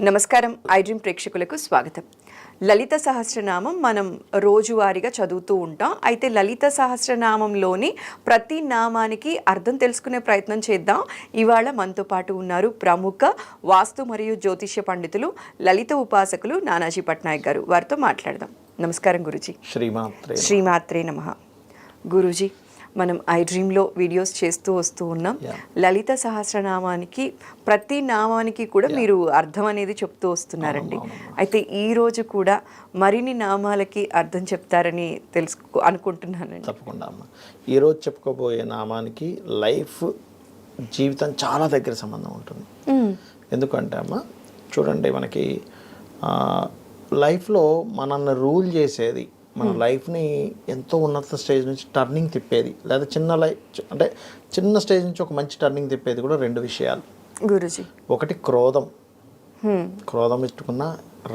నమస్కారం. ఐడ్రీమ్ ప్రేక్షకులకు స్వాగతం. లలిత సహస్రనామం మనం రోజువారీగా చదువుతూ ఉంటాం. అయితే లలిత సహస్రనామంలోని ప్రతి నామానికి అర్థం తెలుసుకునే ప్రయత్నం చేద్దాం. ఇవాళ మనతో పాటు ఉన్నారు ప్రముఖ వాస్తు మరియు జ్యోతిష్య పండితులు, లలిత ఉపాసకులు నానాజీ పట్నాయక్ గారు. వారితో మాట్లాడదాం. నమస్కారం గురూజీ. శ్రీమాత్రే నమః. గురూజీ, మనం ఐడ్రీమ్లో వీడియోస్ చేస్తూ వస్తూ ఉన్నాం. లలిత సహస్రనామానికి ప్రతి నామానికి కూడా మీరు అర్థం అనేది చెప్తూ వస్తున్నారండి. అయితే ఈరోజు కూడా మరిన్ని నామాలకి అర్థం చెప్తారని అనుకుంటున్నానండి. తప్పకుండా అమ్మ. ఈరోజు చెప్పుకోబోయే నామానికి లైఫ్, జీవితం చాలా దగ్గర సంబంధం ఉంటుంది. ఎందుకంటే అమ్మ చూడండి, మనకి లైఫ్లో మనల్ని రూల్ చేసేది, మన లైఫ్ని ఎంతో ఉన్నత స్టేజ్ నుంచి టర్నింగ్ తిప్పేది, లేదా చిన్న స్టేజ్ నుంచి ఒక మంచి టర్నింగ్ తిప్పేది కూడా రెండు విషయాలు గురూజీ. ఒకటి క్రోధం. క్రోధం పెట్టుకున్నా,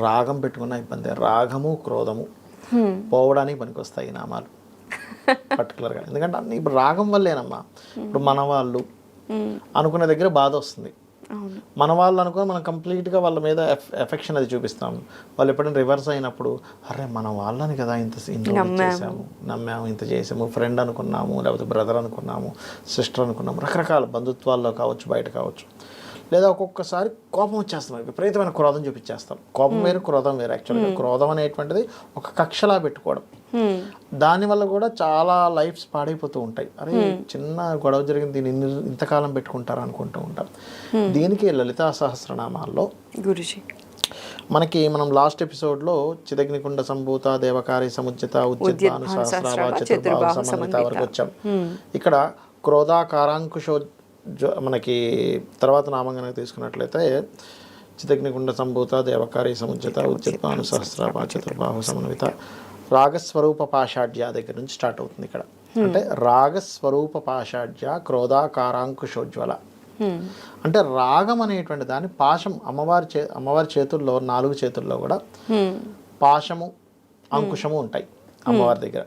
రాగం పెట్టుకున్నా ఇబ్బంది. రాగము క్రోధము పోవడానికి పనికొస్తాయి ఈ నామాలు పర్టికులర్గా. ఎందుకంటే అన్ని ఇప్పుడు రాగం వల్లేనమ్మా. ఇప్పుడు మన వాళ్ళు అనుకునే దగ్గర బాధ వస్తుంది. మన వాళ్ళు అనుకుని మనం కంప్లీట్గా వాళ్ళ మీద ఎఫెక్షన్ అది చూపిస్తాం. వాళ్ళు ఎప్పుడైనా రివర్స్ అయినప్పుడు, అరే మన వాళ్ళని కదా ఇంత చేసాము, నమ్మాము, ఇంత చేసాము, ఫ్రెండ్ అనుకున్నాము, లేకపోతే బ్రదర్ అనుకున్నాము, సిస్టర్ అనుకున్నాము, రకరకాల బంధుత్వాల్లో కావచ్చు, బయట కావచ్చు. లేదా ఒక్కొక్కసారి కోపం వచ్చేస్తాం, విపరీతమైన క్రోధం చూపించేస్తాం. కోపం వేరు, క్రోధం వేరు. యాక్చువల్గా క్రోధం అనేటువంటిది ఒక కక్షలా పెట్టుకోవడం. దానివల్ల కూడా చాలా లైఫ్స్ పాడైపోతూ ఉంటాయి. అరే చిన్న గొడవ జరిగింది, దీన్ని ఇంతకాలం పెట్టుకుంటారు అనుకుంటూ ఉంటాం. దీనికి లలితా సహస్రనామాల్లో గురుజీ మనం లాస్ట్ ఎపిసోడ్లో చిదగ్నికుండ సంభూత, దేవకారి సముజ్జిత, ఉజ్జిద్భాను సహస్రాభ, చతుర్బాహు సమన్విత వరకు వచ్చాం. ఇక్కడ క్రోధాకారాంకుశో మనకి తర్వాత నామం కనుక తీసుకున్నట్లయితే చిదగ్నికుండ సంభూత, దేవకారి సముజ్జిత, ఉజ్జిద్భాను సహస్రాభ, చతుర్బాహు సమన్విత, రాగస్వరూప పాషాఢ్య దగ్గర నుంచి స్టార్ట్ అవుతుంది. ఇక్కడ అంటే రాగస్వరూప పాషాఢ్య క్రోధాకారాంకుశోజ్వల అంటే రాగం అనేటువంటి దాని పాశం. అమ్మవారి చేతుల్లో 4 చేతుల్లో కూడా పాశము, అంకుశము ఉంటాయి అమ్మవారి దగ్గర.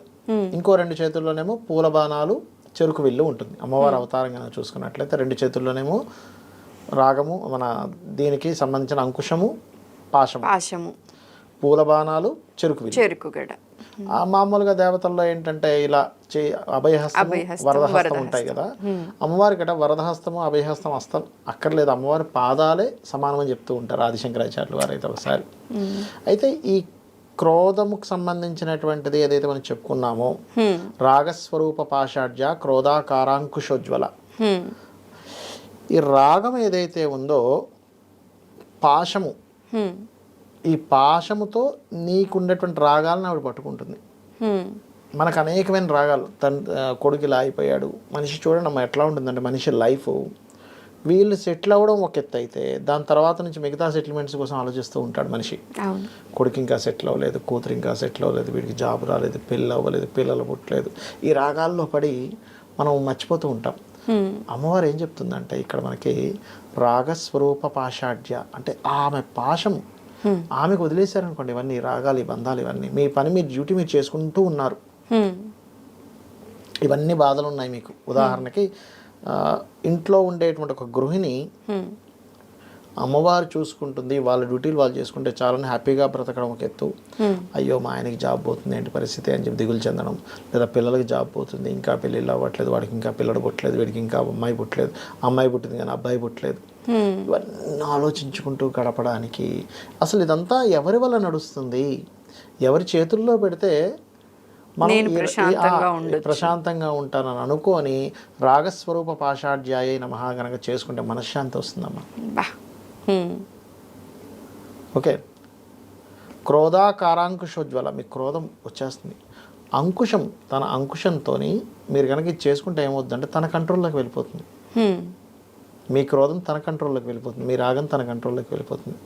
ఇంకో 2 చేతుల్లోనేమో పూల బాణాలు, చెరుకు విల్లు ఉంటుంది. అమ్మవారి అవతారంగా చూసుకున్నట్లయితే 2 చేతుల్లోనేమో రాగము, మన దీనికి సంబంధించిన అంకుశము, పాశము, పూల బాణాలు, చెరుకుగడ. మామూలుగా దేవతల్లో ఏంటంటే ఇలా అభయహస్తము, వరదహస్తం ఉంటాయి కదా. అమ్మవారికి అట వరదహస్తము, అభయహస్తం హస్తం అక్కర్లేదు, అమ్మవారి పాదాలే సమానమని చెప్తూ ఉంటారు ఆదిశంకరాచార్యులు వారు అయితే ఒకసారి. అయితే ఈ క్రోధముకు సంబంధించినటువంటిది ఏదైతే మనం చెప్పుకున్నామో, రాగస్వరూప పాషాఢ్య క్రోధాకారాంకుశోజ్వల, ఈ రాగం ఏదైతే ఉందో పాశము, ఈ పాశముతో నీకున్నటువంటి రాగాలను ఆవిడ పట్టుకుంటుంది. మనకు అనేకమైన రాగాలు. కొడుకు ఇలా అయిపోయాడు, మనిషి చూడండి అమ్మ ఎట్లా ఉంటుందంటే మనిషి లైఫ్, వీళ్ళు సెటిల్ అవ్వడం ఒక ఎత్తు అయితే దాని తర్వాత నుంచి మిగతా సెటిల్మెంట్స్ కోసం ఆలోచిస్తూ ఉంటాడు మనిషి. కొడుకు ఇంకా సెటిల్ అవ్వలేదు, కూతురు ఇంకా సెటిల్ అవ్వలేదు, వీడికి జాబ్ రాలేదు, పెళ్ళి అవ్వలేదు, పిల్లలు పుట్టలేదు, ఈ రాగాల్లో పడి మనం మర్చిపోతూ ఉంటాం. అమ్మవారు ఏం చెప్తుందంటే ఇక్కడ మనకి రాగస్వరూప పాషాఢ్య అంటే ఆమె పాశం, ఆమెకు వదిలేశారనుకోండి ఇవన్నీ రాగాలు, ఈ బంధాలు, ఇవన్నీ మీ పని, మీరు డ్యూటీ మీరు చేసుకుంటూ ఉన్నారు. ఇవన్నీ బాధలు ఉన్నాయి మీకు. ఉదాహరణకి ఇంట్లో ఉండేటువంటి ఒక గృహిణి అమ్మవారు చూసుకుంటుంది, వాళ్ళ డ్యూటీలు వాళ్ళు చేసుకుంటే చాలని హ్యాపీగా బ్రతకడం ఒక ఎత్తు. అయ్యో మా ఆయనకి జాబ్ పోతుంది ఏంటి పరిస్థితి అని చెప్పి దిగులు చెందడం, లేదా పిల్లలకి జాబ్ పోతుంది, ఇంకా పెళ్ళిళ్ళు అవ్వట్లేదు, వాడికి ఇంకా పిల్లడు పుట్టలేదు, వీడికి ఇంకా అమ్మాయి పుట్టలేదు, అమ్మాయి పుట్టింది కానీ అబ్బాయి పుట్టలేదు, ఇవన్నీ ఆలోచించుకుంటూ గడపడానికి అసలు ఇదంతా ఎవరి వల్ల నడుస్తుంది, ఎవరి చేతుల్లో పెడితే మనం ప్రశాంతంగా ఉంటానని అనుకొని రాగస్వరూప పాషాఢ్యాయ నమః గనక చేసుకుంటే మనశ్శాంతి వస్తుందమ్మా. ఓకే. క్రోధాకారాంకుశోజ్వల, మీ క్రోధం వచ్చేస్తుంది. అంకుశం, తన అంకుశంతో మీరు కనుక ఇది చేసుకుంటే ఏమవుతుందంటే తన కంట్రోల్లోకి వెళ్ళిపోతుంది. మీ క్రోధం తన కంట్రోల్లోకి వెళ్ళిపోతుంది, మీ రాగం తన కంట్రోల్లోకి వెళ్ళిపోతుంది,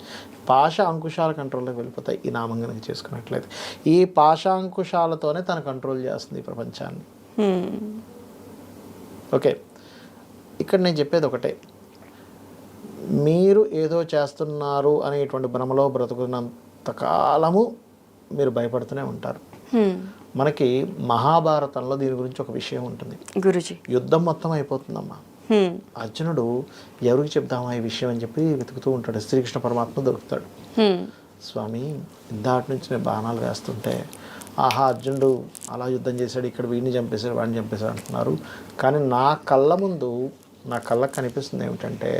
పాశ అంకుశాల కంట్రోల్లోకి వెళ్ళిపోతాయి ఈ నామం కనుక చేసుకున్నట్లయితే. ఈ పాశాంకుశాలతోనే తన కంట్రోల్ చేస్తుంది ఈ ప్రపంచాన్ని. ఓకే. ఇక్కడ నేను చెప్పేది ఒకటే, మీరు ఏదో చేస్తున్నారు అనేటువంటి భ్రమలో బ్రతుకున్నంత కాలము మీరు భయపడుతూనే ఉంటారు. మనకి మహాభారతంలో దీని గురించి ఒక విషయం ఉంటుంది గురుజీ. యుద్ధం మొత్తం అయిపోతుందమ్మా, అర్జునుడు ఎవరికి చెప్దామా ఈ విషయం అని చెప్పి వెతుకుతూ ఉంటాడు. శ్రీకృష్ణ పరమాత్మ దొరుకుతాడు. స్వామి ఇందాటి నుంచి నేను బాణాలు వేస్తుంటే ఆహా అర్జునుడు అలా యుద్ధం చేశాడు, ఇక్కడ వీడిని చంపేశాడు, వాడిని చంపేశాడు అంటున్నారు. కానీ నా కళ్ళ ముందు నా కళ్ళకు కనిపిస్తుంది ఏమిటంటే,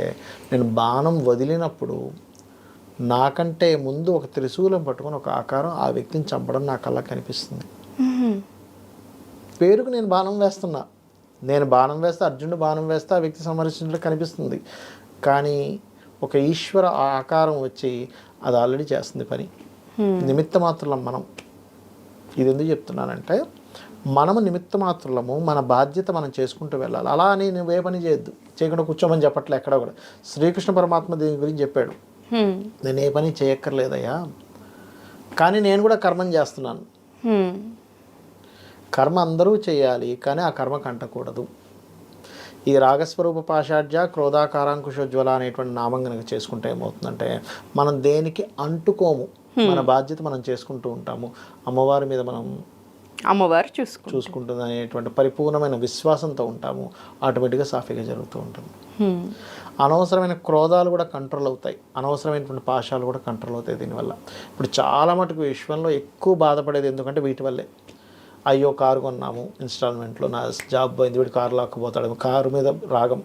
నేను బాణం వదిలినప్పుడు నాకంటే ముందు ఒక త్రిశూలం పట్టుకొని ఒక ఆకారం ఆ వ్యక్తిని చంపడం నా కళ్ళకు కనిపిస్తుంది. పేరుకు నేను బాణం వేస్తున్నా, నేను బాణం వేస్తే అర్జునుడు బాణం వేస్తే ఆ వ్యక్తి సంహరించినట్లు కనిపిస్తుంది. కానీ ఒక ఈశ్వర ఆకారం వచ్చి అది ఆల్రెడీ చేస్తుంది పని. నిమిత్త మాత్రులం మనం. ఇది ఎందుకు చెప్తున్నానంటే, మనము నిమిత్త మాత్రులము, మన బాధ్యత మనం చేసుకుంటూ వెళ్ళాలి. అలా అని నువ్వు ఏ పని చేయొద్దు, చేయకుండా కూర్చోమని చెప్పట్లే ఎక్కడ కూడా. శ్రీకృష్ణ పరమాత్మ దీని గురించి చెప్పాడు, నేను ఏ పని చేయక్కర్లేదయ్యా, కానీ నేను కూడా కర్మం చేస్తున్నాను. కర్మ అందరూ చేయాలి, కానీ ఆ కర్మ కంటకూడదు. ఈ రాగస్వరూప పాషాఢ్య క్రోధాకారాంకుశోజ్వల అనేటువంటి నామం కనుక చేసుకుంటే ఏమవుతుందంటే, మనం దేనికి అంటుకోము, మన బాధ్యత మనం చేసుకుంటూ ఉంటాము. అమ్మవారి మీద మనం అమ్మవారు చూసుకుంటుంది అనేటువంటి పరిపూర్ణమైన విశ్వాసంతో ఉంటాము. ఆటోమేటిక్గా సాఫీగా జరుగుతూ ఉంటుంది. అనవసరమైన క్రోధాలు కూడా కంట్రోల్ అవుతాయి, అనవసరమైనటువంటి పాశాలు కూడా కంట్రోల్ అవుతాయి దీనివల్ల. ఇప్పుడు చాలా మటుకు విశ్వంలో ఎక్కువ బాధపడేది ఎందుకంటే వీటి వల్లే. అయ్యో కారు కొన్నాము ఇన్స్టాల్మెంట్లో, నా జాబ్ పోయింది, వీడు కారు లాక్కుపోతాడు, కారు మీద రాగం,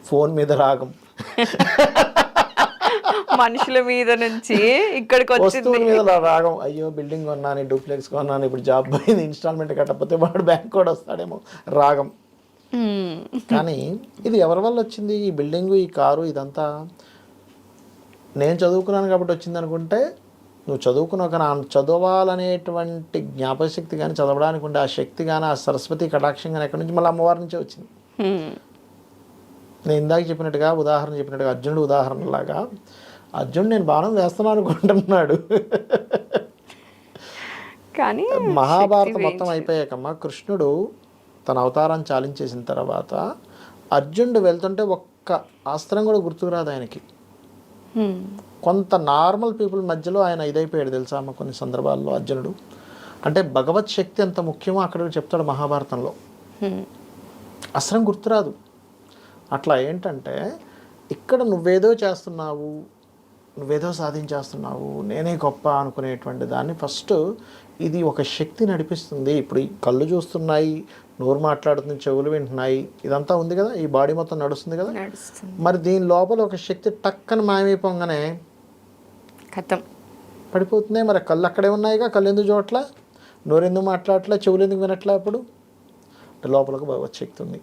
ఫోన్ మీద రాగం, మనుషుల మీద నుంచి ఇక్కడికి వస్తువుల మీద రాగం. అయ్యో బిల్డింగ్ కొన్నాను, డూప్లెక్స్ కొన్నాను, ఇప్పుడు జాబ్ పోయింది, ఇన్స్టాల్మెంట్ కట్టకపోతే వాడు బ్యాంక్ కూడా వస్తాడేమో, రాగం. కానీ ఇది ఎవరి వల్ల వచ్చింది? ఈ బిల్డింగు, ఈ కారు, ఇదంతా నేను చదువుకున్నాను కాబట్టి వచ్చింది అనుకుంటే, నువ్వు చదువుకున్నావు కానీ చదవాలనేటువంటి జ్ఞాపకశక్తి కానీ, చదవడానికి ఉండే ఆ శక్తి కానీ, ఆ సరస్వతి కటాక్షం కానీ ఎక్కడి నుంచి? మళ్ళీ అమ్మవారి నుంచే వచ్చింది. నేను ఇందాక చెప్పినట్టుగా, ఉదాహరణ చెప్పినట్టుగా, అర్జునుడు ఉదాహరణలాగా, అర్జునుడు నేను బాణం వేస్తున్నాను అనుకుంటున్నాడు. కానీ మహాభారతం మొత్తం అయిపోయాకమ్మా, కృష్ణుడు తన అవతారం చాలించేసిన తర్వాత అర్జునుడు వెళ్తుంటే ఒక్క అస్త్రం కూడా గుర్తుకు రాదు ఆయనకి. కొంత నార్మల్ పీపుల్ మధ్యలో ఆయన ఇదైపోయాడు తెలుసా అమ్మ కొన్ని సందర్భాల్లో అర్జునుడు. అంటే భగవత్ శక్తి ఎంత ముఖ్యమో అక్కడ చెప్తాడు మహాభారతంలో. అస్త్రం గుర్తురాదు. అట్లా ఏంటంటే, ఇక్కడ నువ్వేదో చేస్తున్నావు, నువ్వేదో సాధించేస్తున్నావు, నేనే గొప్ప అనుకునేటువంటి దాన్ని ఫస్ట్ ఇది ఒక శక్తి నడిపిస్తుంది. ఇప్పుడు ఈ కళ్ళు చూస్తున్నాయి, నోరు మాట్లాడుతుంది, చెవులు వింటున్నాయి, ఇదంతా ఉంది కదా, ఈ బాడీ మొత్తం నడుస్తుంది కదా. మరి దీని లోపల ఒక శక్తి టక్కన మాయమైపోగానే ఖతం పడిపోతుంది. మరి కళ్ళు అక్కడే ఉన్నాయిగా, కళ్ళు ఎందుకు చూడట్లా, నోరు ఎందుకు మాట్లాడట్లా, చెవులు ఎందుకు వినట్లా? ఇప్పుడు లోపలకు భగవత్ శక్తి ఉంది.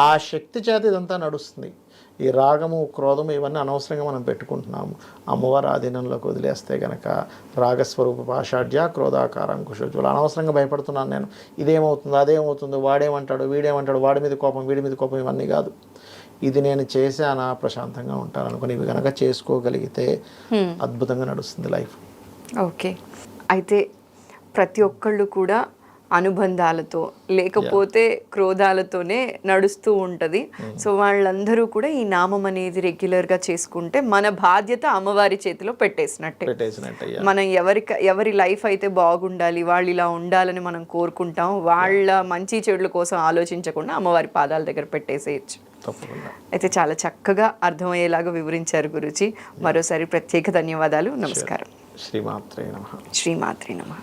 ఆ శక్తి చేత ఇదంతా నడుస్తుంది. ఈ రాగము, క్రోధము ఇవన్నీ అనవసరంగా మనం పెట్టుకుంటున్నాము. అమ్మవారి ఆధీనంలోకి వదిలేస్తే కనుక రాగస్వరూప పాషాఢ్య క్రోధాకారాంకుశోజ్వల. అనవసరంగా భయపడుతున్నాను నేను, ఇదేమవుతుందో అదేమవుతుందో, వాడేమంటాడు వీడేమంటాడు, వాడి మీద కోపం వీడి మీద కోపం, ఇవన్నీ కాదు. ఇది నేను చేశానా, ప్రశాంతంగా ఉంటాను అనుకుని ఇవి కనుక చేసుకోగలిగితే అద్భుతంగా నడుస్తుంది లైఫ్. ఓకే, అయితే ప్రతి ఒక్కళ్ళు కూడా అనుబంధాలతో లేకపోతే క్రోధాలతోనే నడుస్తూ ఉంటుంది. సో వాళ్ళందరూ కూడా ఈ నామం అనేది రెగ్యులర్గా చేసుకుంటే మన బాధ్యత అమ్మవారి చేతిలో పెట్టేసినట్టే. మనం ఎవరి లైఫ్ అయితే బాగుండాలి, వాళ్ళు ఇలా ఉండాలని మనం కోరుకుంటాం, వాళ్ళ మంచి చెడుల కోసం ఆలోచించకుండా అమ్మవారి పాదాల దగ్గర పెట్టేసేయచ్చు. అయితే చాలా చక్కగా అర్థమయ్యేలాగా వివరించారు గురూజీ. మరోసారి ప్రత్యేక ధన్యవాదాలు. నమస్కారం. శ్రీమాత్రే నమః. శ్రీమాత్రే నమః.